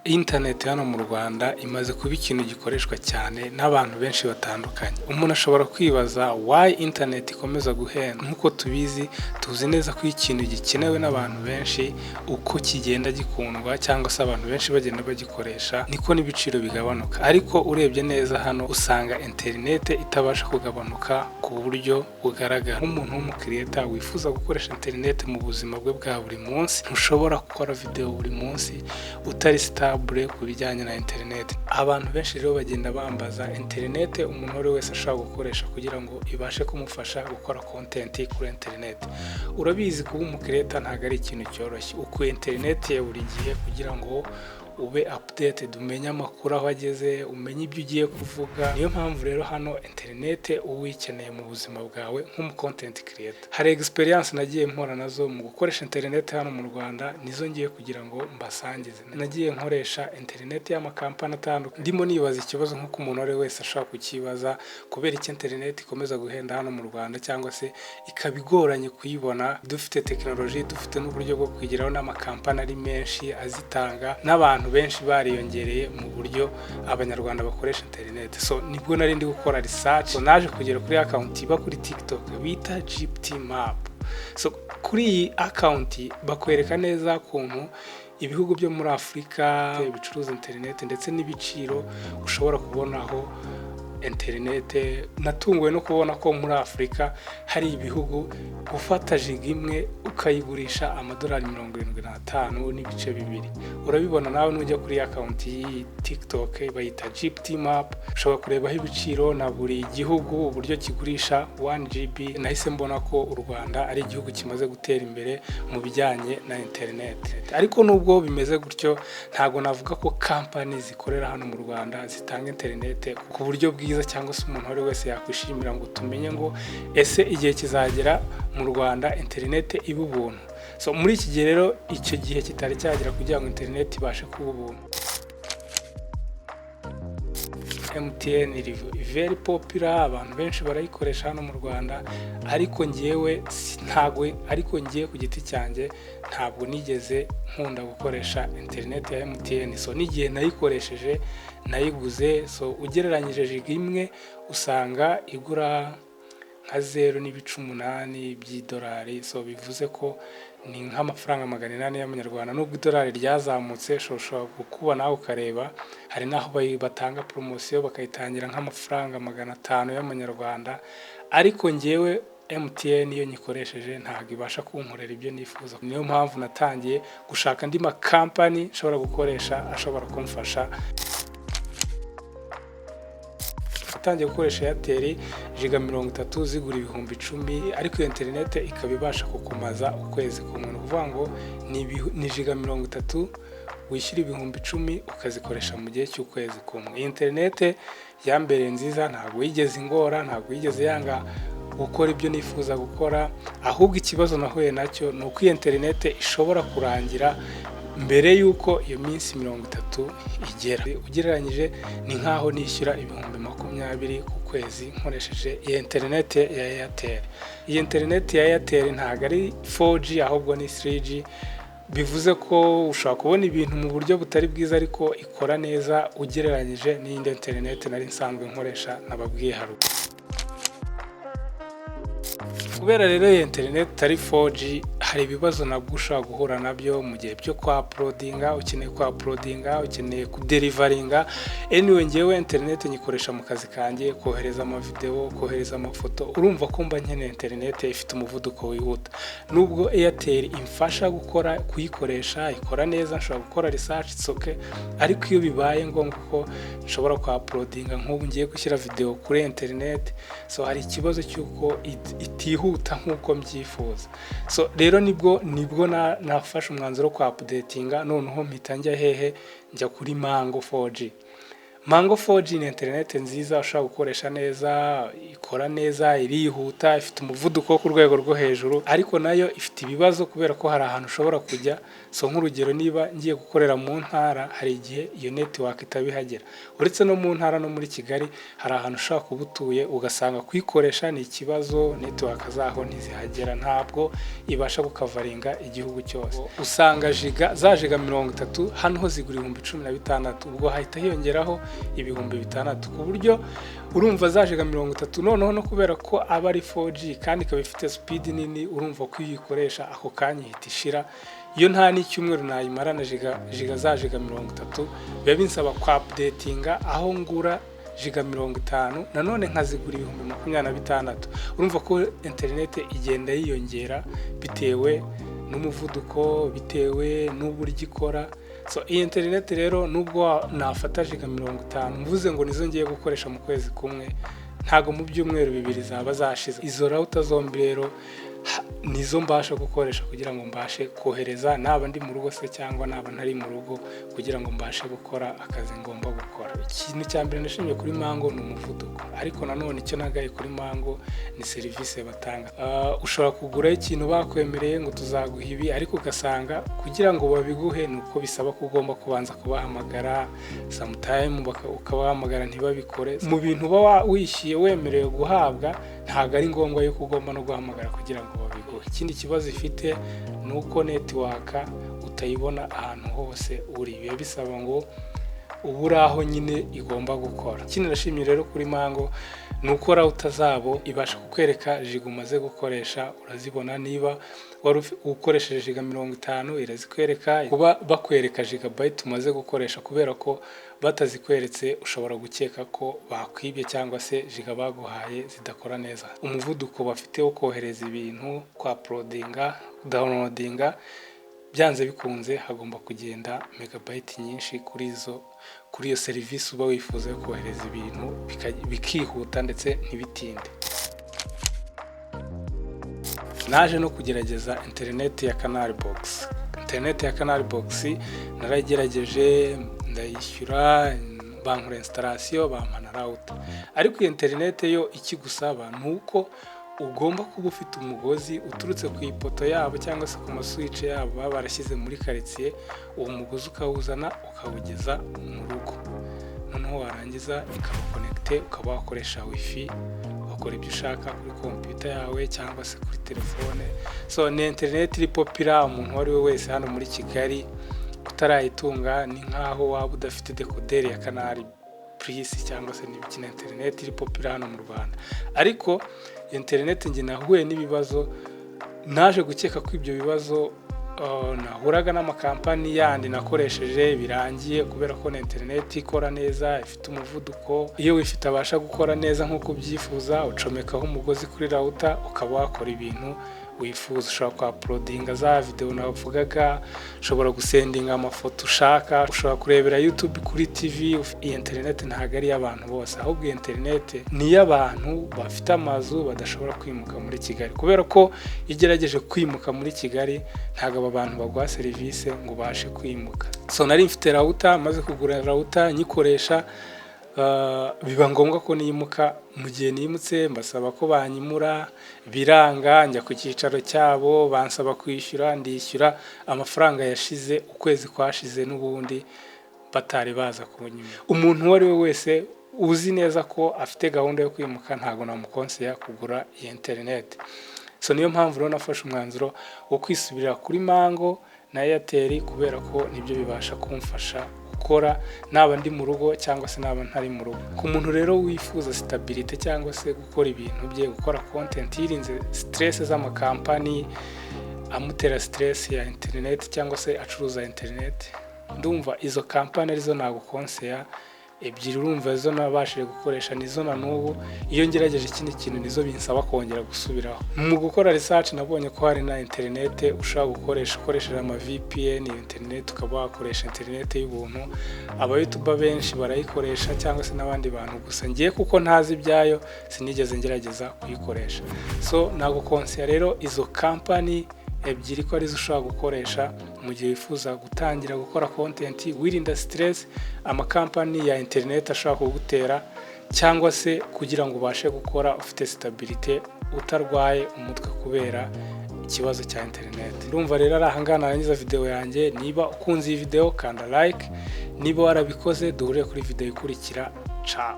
Internet hano mu Rwanda imaze kuba ikintu gikoreshwa cyane n'abantu benshi batandukanye. Umuntu ashobora kwibaza why internet ikomeza guhenda. Nk'uko tuzi neza ko ikintu gikenewe n'abantu benshi, uko kigenda gikundwa cyangwa se abantu benshi bagenda bagikoresha, niko n'ibiciro bigabanuka. Ariko urebye neza hano usanga internet itabasha kugabanuka ku buryo bugaragara. Nk'umuntu w'umukiriyeta wifuza gukoresha internet mu buzima bwe bwa buri munsi, ntushobora gukora video buri munsi utari ku bijyanye na internet. Abantu benshi rero bagenda bambaza internet umuntu wari wese ashaka gukoresha kugira ngo ibashe kumufasha gukora content kuri internet. Urabizi kuba umukiriyeta ntabwo ari ikintu cyoroshye. Uko internet ya buri gihe kugira ngo ube updated, umenye amakuru aho ageze, umenye ibyo ugiye kuvuga. Niyo mpamvu rero hano internet uwikeneye mu buzima bwawe nk'umu content creator. Hari experience nagiye mpora nazo mu gukoresha internet hano mu Rwanda, nizo ngiye kugira ngo mbasangize. Nagiye nkoresha internet y'amakampani atandukanye, ndimo nibaza ikibazo nk'uko umuntu wari wese ashaka kukibaza, kubera iki internet ikomeza guhenda hano mu Rwanda cyangwa se ikabigoranye kuyibona. Dufite technology, dufite n'uburyo bwo kwigiraho n'amakampani ari menshi azitanga, n'abantu benshi bariyongereye mu buryo abanyarwanda bakoresha internet. So nibwo nari ndi gukora research, naje kugera kuri account iba kuri TikTok bita GPT Map. So kuri iyi account bakwereka neza ukuntu ibihugu byo muri Afurika bicuruza internet ndetse n'ibiciro ushobora kubonaho internet. Natunguwe no kubona ko muri Afurika hari ibihugu ufata jiga imwe ukayigurisha amadolari 75 n'ibice bibiri. Urabibona nawe nujya kuri account yi TikTok bayita GPT Map, ushobora kurebaho ibiciro na buri gihugu uburyo kigurisha 1 GB. Nahise mbona ko u Rwanda ari igihugu kimaze gutera imbere mu bijyanye na internet. Ariko nubwo bimeze gutyo, ntago navuga ko company zikorera hano mu Rwanda zitanga internet ku buryo bwiza cyangwa se umuntu wari wese yakwishimira ngo tumenye ngo ese igihe kizagera mu Rwanda internet iba ubuntu. So muri iki gihe rero icyo gihe kitari cyagera kugira ngo internet ibashe kuba ubuntu. MTN iri very popular, abantu benshi barayikoresha hano mu Rwanda, ariko ngiye ku giti cyanjye ntabwo nigeze nkunda gukoresha internet ya MTN. So n'igihe nayikoresheje nayiguze, so ugereranyije jiga imwe usanga igura nka 0.8 by'idolari. So bivuze ko ni nk'amafaranga 800 y'amanyarwanda. Nubwo idolari ryazamutse, ushobora kukuba nawe ukareba hari naho batanga promotion bakayitangira nk'amafaranga 500 y'amanyarwanda. Ariko ngewe MTN iyo nyikoresheje ntabwo ibasha kunkorera ibyo nifuza. Niyo mpamvu natangiye gushaka andi makampani nshobora gukoresha ashobora kumfasha. Natangiye gukoresha Airtel jiga 30 zigura 10,000, ariko internet ikaba ibasha kukumaza ukwezi kumwe. Kuvuga ngo ni jiga 30 wishyura 10,000 ukazikoresha mu gihe cy'ukwezi kumwe. Internet yambere nziza, ntabwo yigeze ingora, ntabwo yigeze yanga gukora ibyo nifuza gukora. Ahubwo ikibazo nahuye nacyo ni uko internet ishobora kurangira mbere yuko iyo minsi 30 igera. Ugereranyije ni nkaho nishyura 20,000 ku kwezi nkoresheje iyi internet ya Airtel. Iyi internet ya Airtel ntabwo ari 4G ahubwo ni 3G. Bivuze ko ushobora kubona ibintu mu buryo butari bwiza, ariko ikora neza ugereranyije n'indi internet nari nsanzwe nkoresha nababwiye haruguru. Kubera rero iyi internet ari 4G, hari ibibazo nabwo ushobora guhura nabyo mu gihe byo uploadinga. Ukeneye uploadinga, ukeneye deliveringa. Anyway, ngewe internet nyikoresha mu kazi kanjye, kohereza amavideo, kohereza amafoto. Urumva ko mba nkeneye internet ifite umuvuduko wihuta. Nubwo Airtel imfasha kuyikoresha, ikora neza, nshobora gukora research itsoke, ariko iyo bibaye ngombwa ko nshobora uploadinga, nk'ubu ngiye gushyira video kuri internet, so hari ikibazo cy'uko itihuta nk'uko mbyifuza. So rero nibwo nafashe umwanzuro wo updatinga. Noneho mpita njya hehe, njya kuri Mango 4G. Mango 4G ni internet nziza ushobora gukoresha neza, ikora neza, irihuta, ifite umuvuduko ku rwego rwo hejuru, ariko nayo ifite ibibazo kubera ko hari ahantu ushobora kujya so nk'urugero niba ngiye gukorera mu ntara hari igihe iyo network itabihagera, uretse no mu ntara no muri Kigali hari ahantu ushaka kuba utuye ugasanga kuyikoresha ni ikibazo, network zaho ntizihagera, ntabwo ibasha gukavaringa igihugu cyose. Usanga za jiga 30 hano ho zigura 16,000, ubwo hahita hiyongeraho 6,000, ku buryo urumva za jiga 30 noneho no kubera ko aba ari 4G kandi ikaba ifite speed nini, urumva ko uyikoresha ako kanya ihita ishira. Iyo nta n'icyumweru nayimara na jiga 30 biba binsaba kwa updatinga aho ngura jiga 50 nanone nkazigura 26,000. Urumva ko internet igenda yiyongera bitewe n'umuvuduko, bitewe n'uburyo ikora. So iyi internet rero nubwo nafata jiga 50 mvuze ngo nizo ngiye gukoresha mu kwezi kumwe, ntago mu byumweru 2 zaba zashize. Izo router zombi rero nizo mbasha gukoresha kugira ngo mbashe kohereza naba ndi mu rugo se cyangwa naba ntari mu rugo, kugira ngo mbashe gukora akazi ngomba gukora. Ikintu cya mbere nashimye kuri Mango ni umuvuduko, ariko nanone icyo nagaye kuri Mango ni serivisi batanga. Ushobora kugura ikintu bakwemereye ngo tuzaguha ibi, ariko ugasanga kugira ngo babiguhe nuko bisaba ko ugomba kubanza kubahamagara, sometime ukabahamagara ntibabikore. Mu bintu uba wishyuye wemerewe guhabwa, ntago ari ngombwa yuko ugomba no guhamagara kugira ngo babiguhe. Ikindi kibazo ifite nuko network utayibona ahantu hose uri, biba bisaba ngo uburi aho nyine igomba gukora. Ikindi nashimye rero kuri Mango nuko router zabo ibasha kukwereka jiga umaze gukoresha, urazibona. Niba wari ukoresheje jiga 50 irazikwereka, kuba bakwereka gigabyte umaze gukoresha, kubera ko batazikweretse ushobora gukeka ko bakwibye cyangwa se jiga baguhaye zidakora neza. Umuvuduko bafite wo kohereza ibintu, kwa uploadinga, downloadinga, byanze bikunze hagomba kugenda megabyte nyinshi kuri iyo serivisi uba wifuza yo kohereza ibintu bikihuta ndetse ntibitinde. Naje no kugerageza internet ya Canal Box. Internet ya Canal Box naragerageje, ndayishyura, bankora installation, bampana router. Ariko iyo internet yo ikigusaba nuko ugomba kuba ufite umugozi uturutse ku ipoto yabo cyangwa se ku maswitch yabo baba barashyize muri quartier, uwo mugozi ukawuzana ukawugeza mu rugo, noneho warangiza ikabakonecte, ukaba wakoresha wifi, ukora ibyo ushaka kuri computer yawe cyangwa se kuri telefone. So ni internet iri popular, umuntu wari we wese hano muri Kigali utarayitunga ni nkaho waba udafite decoder ya Canal Plus cyangwa se n'ibikina. Internet iri popular hano mu Rwanda, ariko internet nge nahuye n'ibibazo, naje gukeka ko ibyo bibazo nahuraga n'amakampani yandi nakoresheje birangiye, kubera ko internet ikora neza, ifite umuvuduko. Iyo wifite abasha gukora neza nk'uko ubyifuza, ucomekaho umugozi kuri router ukaba wakora ibintu wifuza. Ushobora kwa uploadinga za video navugaga, ushobora gusendinga amafoto ushaka, ushobora kurebera YouTube kuri TV. Iyi internet ntago ari y'abantu bose, ahubwo iyi internet ni y'abantu bafite amazu badashobora kwimuka muri Kigali, kubera ko igerageje kwimuka muri Kigali ntago aba bantu bagwa serivisi ngo bashe kwimuka. So nari mfite router, maze kugura router nyikoresha, biba ngombwa ko nimuka. Mu gihe nimutse mbasaba ko banyimura, biranga, njya ku cyicaro cyabo, bansaba kwishyura, ndishyura amafaranga yashize ukwezi kwashize n'ubundi batari baza kunyimura. Umuntu wari we wese uzi neza ko afite gahunda yo kwimuka ntago namukonseya kugura iyi internet. So niyo mpamvu rero nafashe umwanzuro wo kwisubirira kuri Mango na Airtel, kubera ko nibyo bibasha kumfasha gukora naba ndi mu rugo cyangwa se naba ntari mu rugo. Ku muntu rero wifuza stability cyangwa se gukora ibintu bye, gukora content yirinze stress z'amakampani amutera stress ya internet cyangwa se acuruza internet, ndumva izo kampani arizo nagukonseya. Ebyiri urumva izo nabashije gukoresha nizo na n'ubu, iyo ngerageje ikindi kintu nizo binsaba kongera gusubiraho. Mu gukora research nabonye ko hari na internet ushaka gukoresha ukoresheje ama VPN. Internet ukaba wakoresha internet y'ubuntu, aba YouTuber benshi barayikoresha cyangwa se n'abandi bantu, gusa ngiye kuko ntazi ibyayo sinigeze ngerageza kuyikoresha. So nagukonseya rero izo kampani ebyiri ko arizo ushobora gukoresha mu gihe wifuza gutangira gukora content, wirinda stress amakampani ya internet ashobora kugutera, cyangwa se kugira ngo ubashe gukora ufite stability utarwaye umutwe kubera ikibazo cya interineti. Urumva rero ari ahangaha narangiza video yanjye. Niba ukunze iyi video kanda like, niba warabikoze duhure kuri video ikurikira. Ciao.